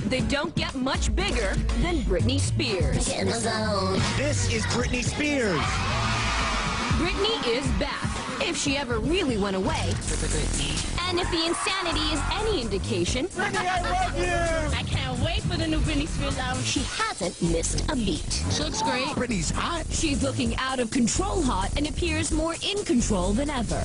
They don't get much bigger than Britney Spears. In the zone. This is Britney Spears. Britney is back, if she ever really went away. And if the insanity is any indication, Britney, I love you! I can't wait for the new Britney Spears album. she hasn't missed a beat. She looks great. Britney's hot. She's looking out of control hot and appears more in control than ever.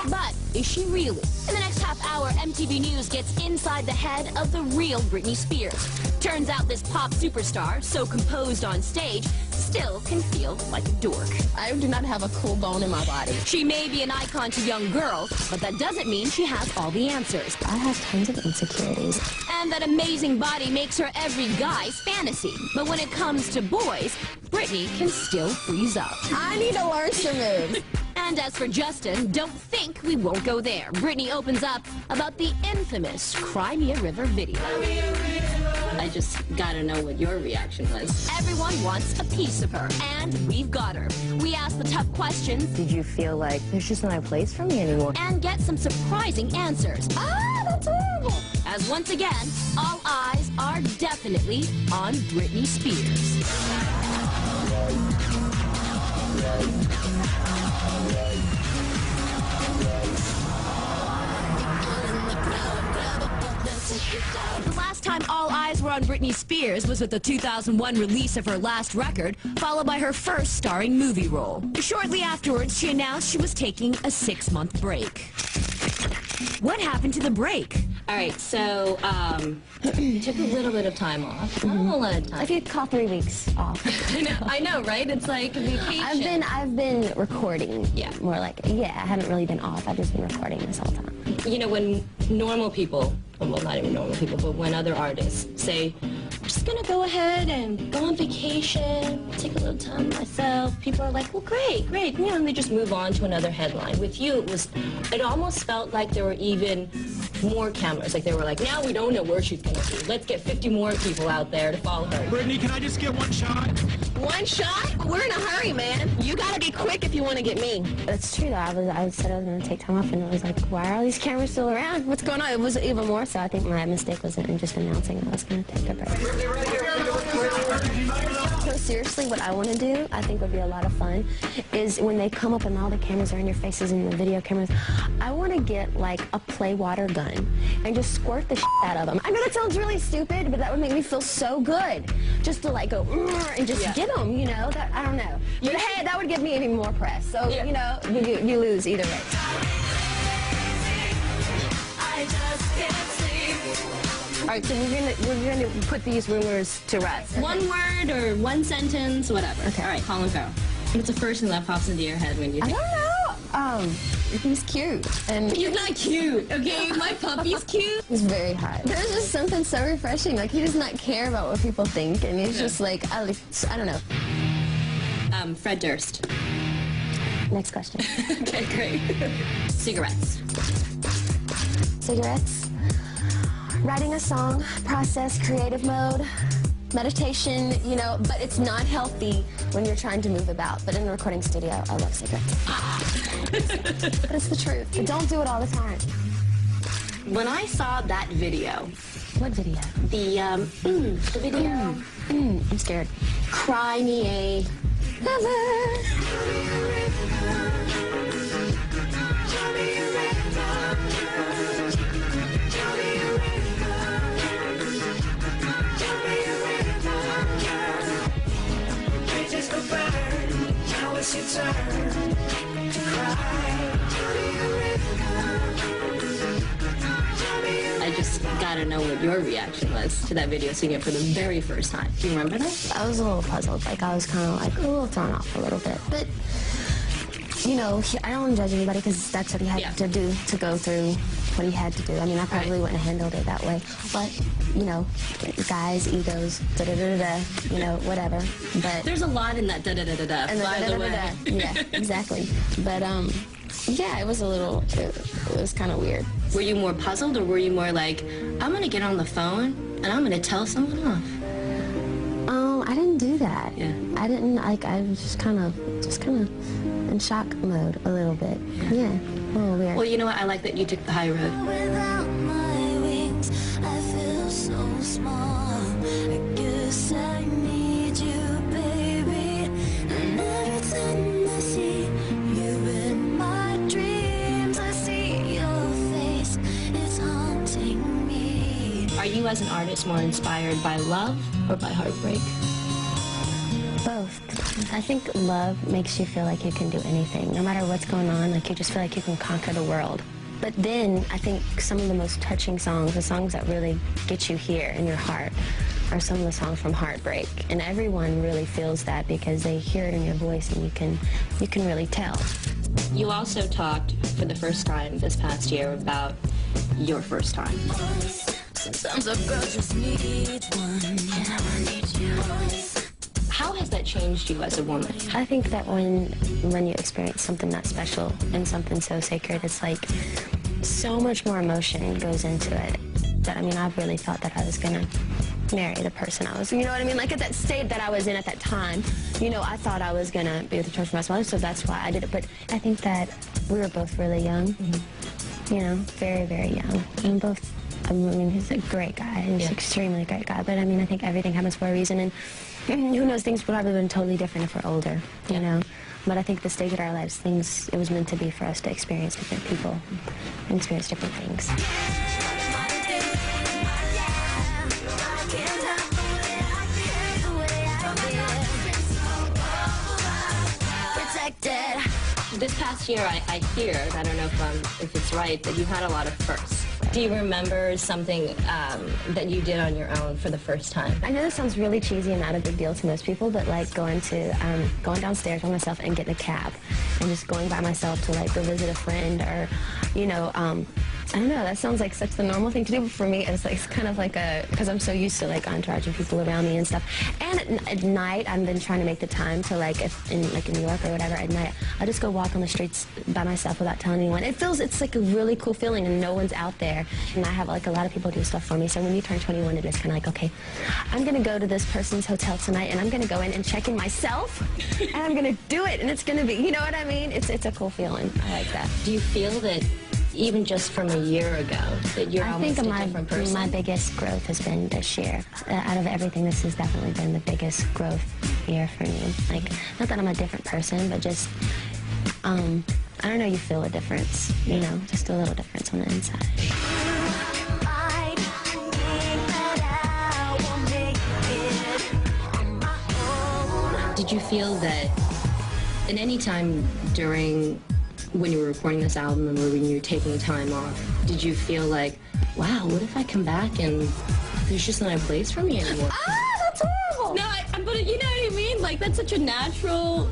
But is she really? In the next half hour, MTV News gets inside the head of the real Britney Spears. Turns out this pop superstar, so composed on stage, still can feel like a dork. I do not have a cool bone in my body. She may be an icon to young girls, but that doesn't mean she has all the answers. I have tons of insecurities. And that amazing body makes her every guy's fantasy. But when it comes to boys, Britney can still freeze up. I need to learn some moves. And as for Justin, don't think we won't go there. Britney opens up about the infamous Cry Me a River video. I just gotta know what your reaction was. Everyone wants a piece of her, and we've got her. We ask the tough questions. Did you feel like there's just not a place for me anymore? And get some surprising answers. Ah, that's horrible. As once again, all eyes are definitely on Britney Spears. The last time all eyes were on Britney Spears was with the 2001 release of her last record, followed by her first starring movie role. Shortly afterwards, she announced she was taking a 6-month break. What happened to the break? All right, so took a little bit of time off. Not a whole lot of time. I could call 3 weeks off. I know, right? It's like a vacation. I've been recording. Yeah. More like, I haven't really been off. I've just been recording this whole time. You know, when normal people, well, not even normal people, but when other artists say, I'm just gonna go ahead and go on vacation, take a little time myself, people are like, well, great, you know, and they just move on to another headline. With you, it almost felt like there were even more cameras. Like they were like, now we don't know where she's gonna be. Let's get 50 more people out there to follow her. Britney, can I just get one shot? One shot? We're in a hurry, man. You gotta be quick if you want to get me. That's true, though. I said I was gonna take time off, and I was like, why are all these cameras still around? What's going on? It was even more so. I think my mistake was in just announcing I was gonna take a break. So seriously, what I want to do, I think would be a lot of fun, is when they come up and all the cameras are in your faces and the video cameras, I want to get like a play water gun and just squirt the shit out of them. I know that sounds really stupid, but that would make me feel so good. Just to like go and just get them, you know. That, I don't know. But hey, that would give me even more press. So you know, you lose either way. All right, so we're gonna put these rumors to rest. One word or one sentence, whatever. Okay. All right, Colin Farrell. What's the first thing that pops into your head when you I think? don't know. He's cute. And He's not cute, okay? My puppy's cute. he's very hot. There's just something so refreshing. Like, he does not care about what people think, and he's just like, I don't know. Fred Durst. Next question. Okay, great. Cigarettes. Cigarettes. Writing a song, process, creative mode, meditation, you know, but it's not healthy when you're trying to move about. But in the recording studio, I love cigarettes. But it's the truth. But don't do it all the time. When I saw that video, What video? the video, I'm scared. Cry Me a I just gotta know what your reaction was to that video, seeing it for the very first time. Do you remember that? I was a little puzzled. Like, I was kind of like a little thrown off a little bit. But, you know, I don't want to judge anybody because that's what he had to do to go through what he had to do. I mean, I probably wouldn't have handled it that way. But, you know, guys, egos, da-da-da-da-da, you know, whatever. But There's a lot in that da-da-da-da-da, by the way. Yeah, exactly. But, yeah, it was a little, it was kind of weird. Were you more puzzled, or were you more like, I'm gonna get on the phone and I'm gonna tell someone off? I didn't do that. Yeah. I didn't, like, I was just kind of in shock mode a little bit. Yeah, a little weird. Well, you know what? I like that you took the high road. Without my wings, I feel so small. I guess I need you, baby. And every time I see you in my dreams, I see your face. It's haunting me. Are you, as an artist, more inspired by love or by heartbreak? Both. I think love makes you feel like you can do anything. No matter what's going on, like you just feel like you can conquer the world. But then I think some of the most touching songs, the songs that really get you here in your heart, are some of the songs from heartbreak. And everyone really feels that because they hear it in your voice and you can really tell. You also talked for the first time this past year about your first time. Sometimes a girl just needs one, and I need you. How has that changed you as a woman? I think that when you experience something that special and something so sacred, it's like so much more emotion goes into it. That, I mean, I really thought that I was gonna marry the person I was, you know what I mean? Like at that state that I was in at that time, you know, I thought I was gonna be with the church for my life, so that's why I did it. But I think that we were both really young, you know, very, very young. And both, I mean, he's a great guy, he's an extremely great guy, but I mean, I think everything happens for a reason, and who knows, things would have been totally different if we're older, you know? But I think the stage of our lives, it was meant to be for us to experience different people and experience different things. This past year, I hear, I don't know if it's right, that you had a lot of firsts. Do you remember something that you did on your own for the first time? I know this sounds really cheesy and not a big deal to most people, but like going downstairs by myself and getting a cab and just going by myself to like go visit a friend, or, you know, I don't know, that sounds like such the normal thing to do, but for me it's like, it's kind of like because I'm so used to like entourage and people around me and stuff. And at night I've been trying to make the time to like, if in New York or whatever, at night I'll just go walk on the streets by myself without telling anyone. It's like a really cool feeling and no one's out there. And I have like a lot of people do stuff for me, so when you turn 21 it is kind of like, okay, I'm gonna go to this person's hotel tonight and I'm gonna go in and check in myself and I'm gonna do it, and it's gonna be, you know what I mean? It's a cool feeling. I like that. Do you feel that even just from a year ago, that you're almost a different person? My biggest growth has been this year. Out of everything, this has definitely been the biggest growth year for me. Like, not that I'm a different person, but just, I don't know, you feel a difference, you know, just a little difference on the inside. Did you feel that at any time during when you were recording this album and when you were taking time off, did you feel like, wow, what if I come back and there's just not a place for me anymore? Ah, that's horrible! No, but you know what I mean? Like, that's such a natural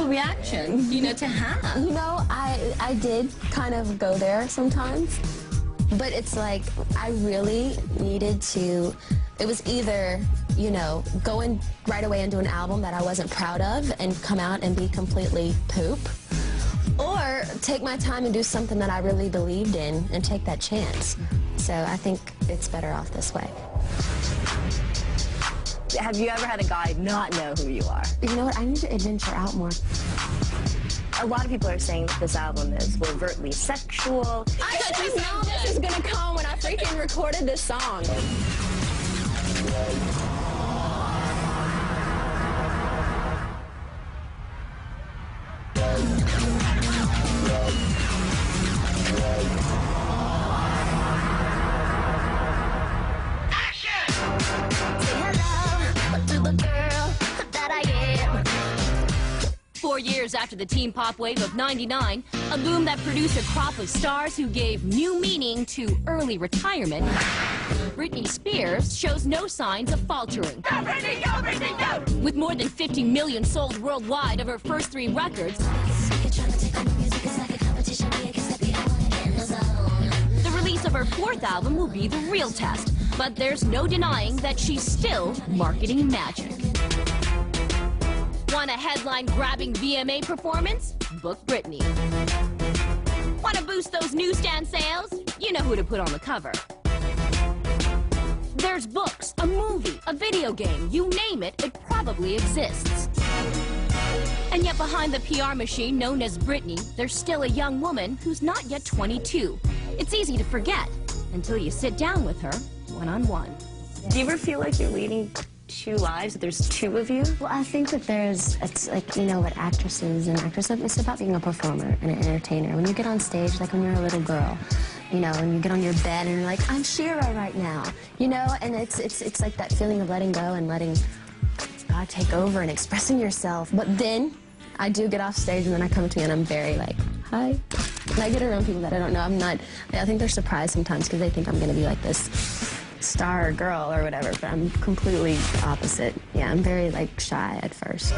reaction, you know, to have. You know, I did kind of go there sometimes, but it's like, I really needed to, it was either, you know, go in right away and do an album that I wasn't proud of and come out and be completely poop, or take my time and do something that I really believed in and take that chance. So I think it's better off this way. Have you ever had a guy not know who you are? You know what, I need to adventure out more. A lot of people are saying that this album is overtly sexual. I didn't know this was gonna come when I freaking recorded this song. Years after the teen pop wave of '99, a boom that produced a crop of stars who gave new meaning to early retirement, Britney Spears shows no signs of faltering. Go, Britney, go, Britney, go! With more than 50 million sold worldwide of her first 3 records, the release of her 4th album will be the real test. But there's no denying that she's still marketing magic. Want a headline-grabbing VMA performance? Book Britney. Want to boost those newsstand sales? You know who to put on the cover. There's books, a movie, a video game, you name it, it probably exists. And yet behind the PR machine known as Britney, there's still a young woman who's not yet 22. It's easy to forget until you sit down with her one-on-one. Do you ever feel like you're leading two lives, that there's two of you? Well, I think that it's like, you know, what actresses and actresses, it's about being a performer and an entertainer. When you get on stage, like when you're a little girl, you know, and you get on your bed and you're like, I'm Shira right now, you know, and it's like that feeling of letting go and letting God take over and expressing yourself. But then I do get off stage and then I come to me and I'm very like, hi. And I get around people that I don't know. I think they're surprised sometimes because they think I'm going to be like this star girl or whatever, but I'm completely opposite. Yeah, I'm very like shy at first.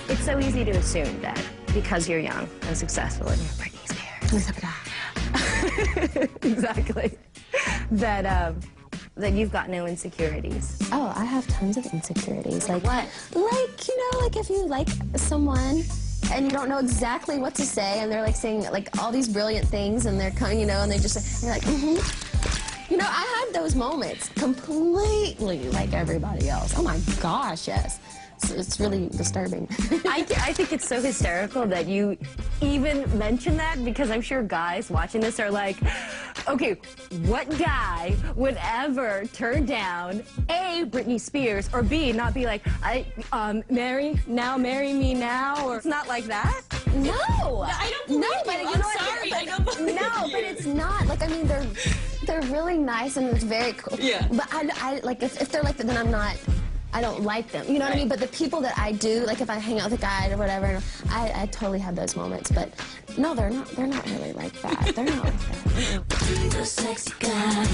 It's so easy to assume that because you're young and successful and you're Britney Spears. Exactly. That you've got no insecurities. Oh, I have tons of insecurities. Like what? Like, you know, like if you like someone and you don't know exactly what to say and they're like saying like all these brilliant things and they're coming, you know, and they just, you're like, mm-hmm. You know, I have those moments completely like everybody else. Oh my gosh, yes. It's really disturbing. I think it's so hysterical that you even mention that, because I'm sure guys watching this are like, okay, what guy would ever turn down A, Britney Spears, or B, not be like, marry me now, or it's not like that? No! I don't believe you. But you I'm know what? sorry, I don't believe No, you. but it's not. Like, I mean, they're really nice and it's very cool. Yeah. But I like, if they're like that, then I don't like them. You know what I mean? But the people that I do, like if I hang out with a guy or whatever, I totally have those moments. But no, they're not really like that. They're not like that. The sexy guy,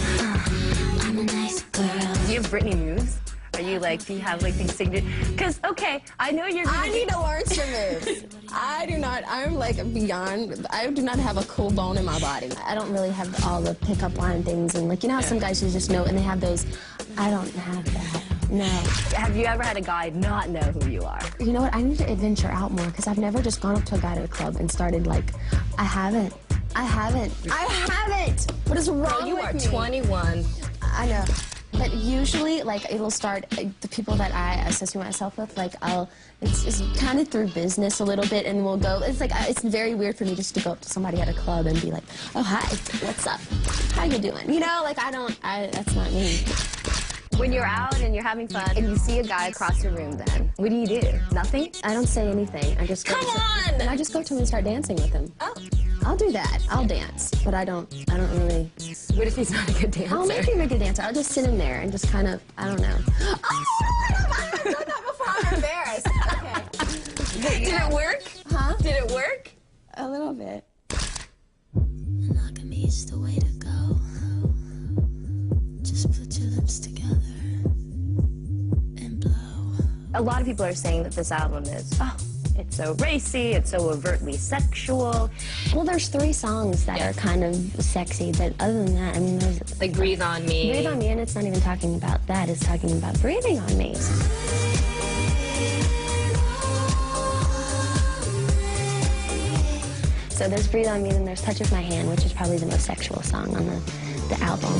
I'm a nice girl. Do you have Britney moves? Are you like, do you have like these signature? Because, okay, I know you're I need to learn some moves. I do not, I'm like beyond, I do not have a cool bone in my body. I don't really have all the pickup line things and like, you know how some guys you just know and they have those, I don't have that. No. Have you ever had a guy not know who you are? You know what, I need to adventure out more because I've never just gone up to a guy at a club and started like, I haven't. What is wrong with me? You are 21. I know. But usually, like, it'll start, the people that I associate myself with, like, it's kind of through business a little bit, and we'll go, it's like, it's very weird for me just to go up to somebody at a club and be like, oh, hi, what's up? How you doing? You know, like, that's not me. When you're out and you're having fun and you see a guy across the room, then what do you do? Nothing? I don't say anything. I just go and I just go to him and start dancing with him. Oh. I'll do that. I'll dance, but I don't really. What if he's not a good dancer? I'll make him a good dancer. I'll just sit in there and just kind of, I don't know. Oh, I've done that before. I'm embarrassed. Okay. Did it work? Huh? Did it work? A little bit. Monogamy is the way to go. Just put your lips together and blow. A lot of people are saying that this album is, it's so racy, it's so overtly sexual. Well, there's 3 songs that are kind of sexy, but other than that, I mean, there's... Like Breathe On Me. Breathe On Me, and it's not even talking about that. It's talking about breathing on me. So there's Breathe On Me, and there's Touch of My Hand, which is probably the most sexual song on the album.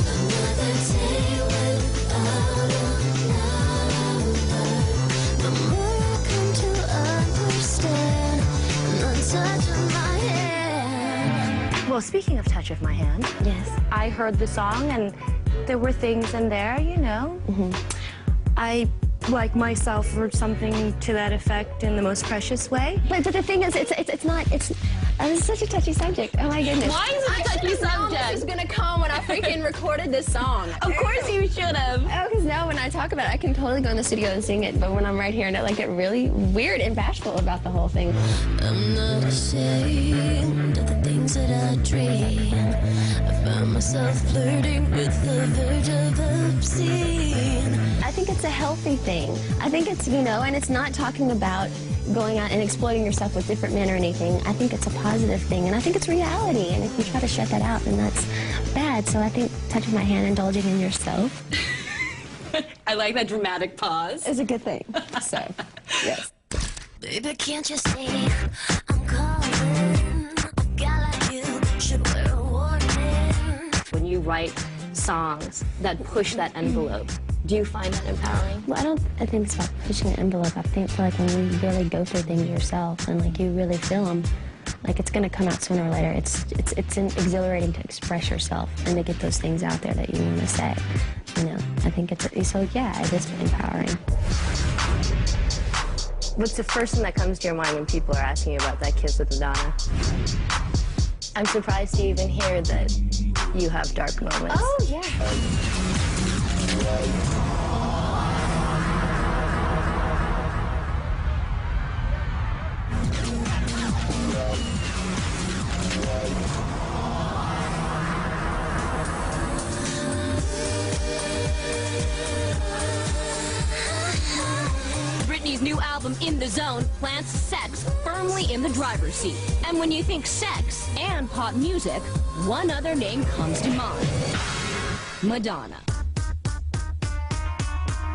Well, speaking of Touch of My Hand, Yes. I heard the song and there were things in there, you know. I like myself or something to that effect in the most precious way. But the thing is, it's such a touchy subject. Oh my goodness. Why is it a touchy subject? This was gonna come when I freaking recorded this song. Of course you should have. Oh, because now when I talk about it, I can totally go in the studio and sing it, but when I'm right here and I like get really weird and bashful about the whole thing. I'm not ashamed of the things that I dream. I found myself flirting with the verge of obscene. I think it's a healthy thing. I think it's, you know, and it's not talking about going out and exploiting yourself with different men or anything. I think it's a positive thing, and I think it's reality, and if you try to shut that out, then that's bad. So I think Touch of My Hand, indulging in yourself, I like that dramatic pause. is a good thing. So, yes. Baby, can't you see I'm calling? A guy like you should wear a war you write songs that push that envelope. Do you find that empowering? Well, I think it's about pushing an envelope. I feel like when you really go through things yourself and like you really feel them, like it's gonna come out sooner or later. It's exhilarating to express yourself and to get those things out there that you want to say. You know, I think so. Yeah, it is empowering. What's the first thing that comes to your mind when people are asking you about that kiss with Madonna? I'm surprised to even hear that you have dark moments. Oh, yeah. Britney's new album, In the Zone, plants sex firmly in the driver's seat. And when you think sex and pop music, one other name comes to mind. Madonna.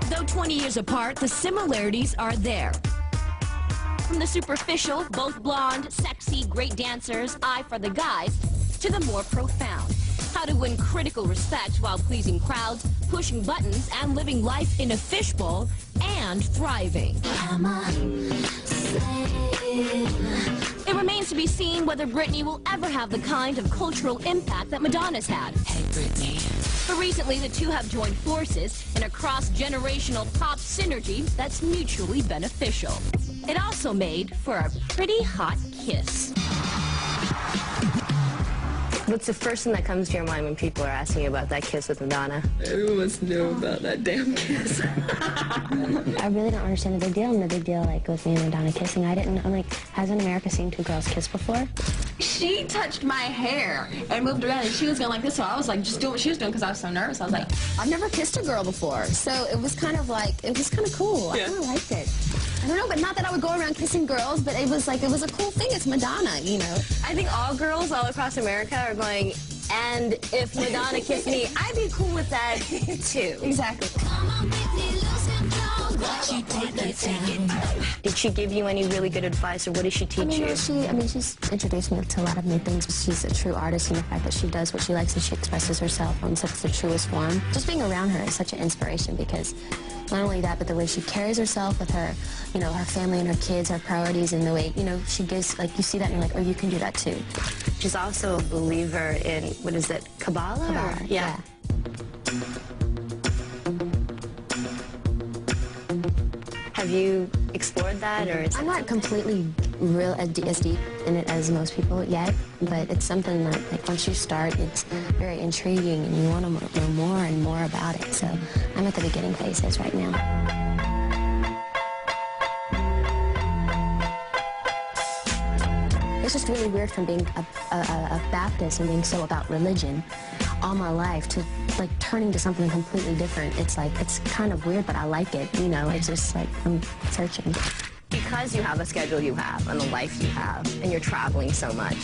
Though 20 years apart, the similarities are there. From the superficial, both blonde, sexy, great dancers, eye for the guys, to the more profound. How to win critical respect while pleasing crowds, pushing buttons, and living life in a fishbowl, and thriving. It remains to be seen whether Britney will ever have the kind of cultural impact that Madonna's had. Hey, Britney. But recently, the two have joined forces in a cross-generational pop synergy that's mutually beneficial. It also made for a pretty hot kiss. What's the first thing that comes to your mind when people are asking you about that kiss with Madonna? Everyone wants to know about that damn kiss. I really don't understand the big deal. And the big deal, like, with me and Madonna kissing, I'm like, hasn't America seen two girls kiss before? She touched my hair and moved around, and she was going like this, so I was like just doing what she was doing because I was so nervous. I was like, I've never kissed a girl before, so it was kind of cool. I kind of liked it. I don't know, but not that I would go around kissing girls, but it was a cool thing. It's Madonna, you know. I think all girls all across America are going, and if Madonna kissed me, I'd be cool with that too. Exactly. Did she give you any really good advice, or what did she teach you? She's introduced me to a lot of new things. She's a true artist in the fact that she does what she likes and she expresses herself on such the truest form. Just being around her is such an inspiration because not only that, but the way she carries herself with her, you know, her family and her kids, her priorities, and the way, you know, she gives, like, you see that and you're like, oh, you can do that too. She's also a believer in, what is it, Kabbalah? Kabbalah, yeah. Have you explored that, or? I'm not completely as deep in it as most people yet, but it's something that, like, once you start, it's very intriguing and you want to know more and more about it. So I'm at the beginning phases right now. It's just really weird from being a Baptist and being so about religion all my life to, like, turning to something completely different. It's like, it's kind of weird, but I like it, you know. It's just like, I'm searching. Because you have a schedule you have and the life you have, and you're traveling so much,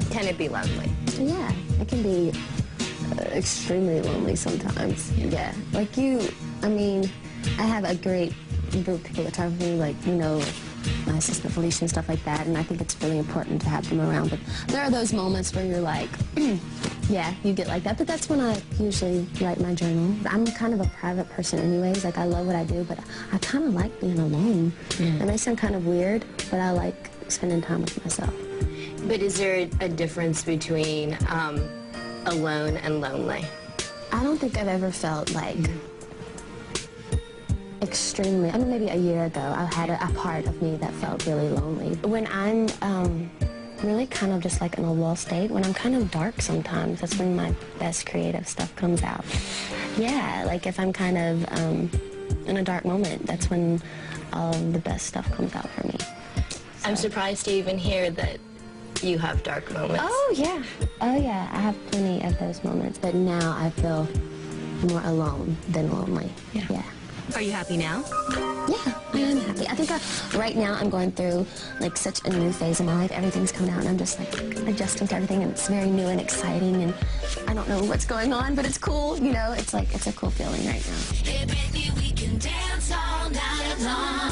can it be lonely? Yeah, it can be extremely lonely sometimes. Yeah, like I have a great group of people that talk to me, like, you know, my assistant Felicia and stuff like that, and I think it's really important to have them around. But there are those moments where you're like, yeah, you get like that. But that's when I usually write my journal. I'm kind of a private person anyways. Like, I love what I do, but I kind of like being alone. It may sound kind of weird, but I like spending time with myself. But is there a difference between alone and lonely? I don't think I've ever felt like extremely, maybe a year ago, I had a part of me that felt really lonely. When I'm really kind of just like in a lull state, when I'm kind of dark sometimes, that's when my best creative stuff comes out. Yeah, like if I'm kind of in a dark moment, that's when all the best stuff comes out for me. So. I'm surprised to even hear that you have dark moments. Oh, yeah. Oh, yeah, I have plenty of those moments, but now I feel more alone than lonely. Yeah. Are you happy now? Yeah, I am happy. I think right now I'm going through like such a new phase in my life. Everything's coming out and I'm just like adjusting to everything, and it's very new and exciting, and I don't know what's going on, but it's cool, you know? It's like, it's a cool feeling right now. Hey, baby, we can dance all night long.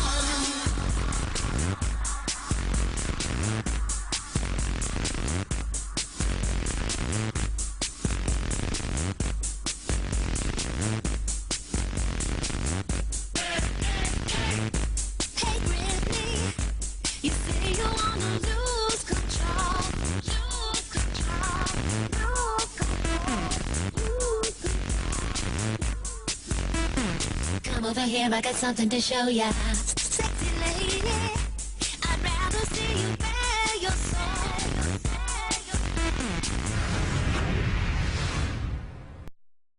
Come over here, I got something to show ya. Sexy lady.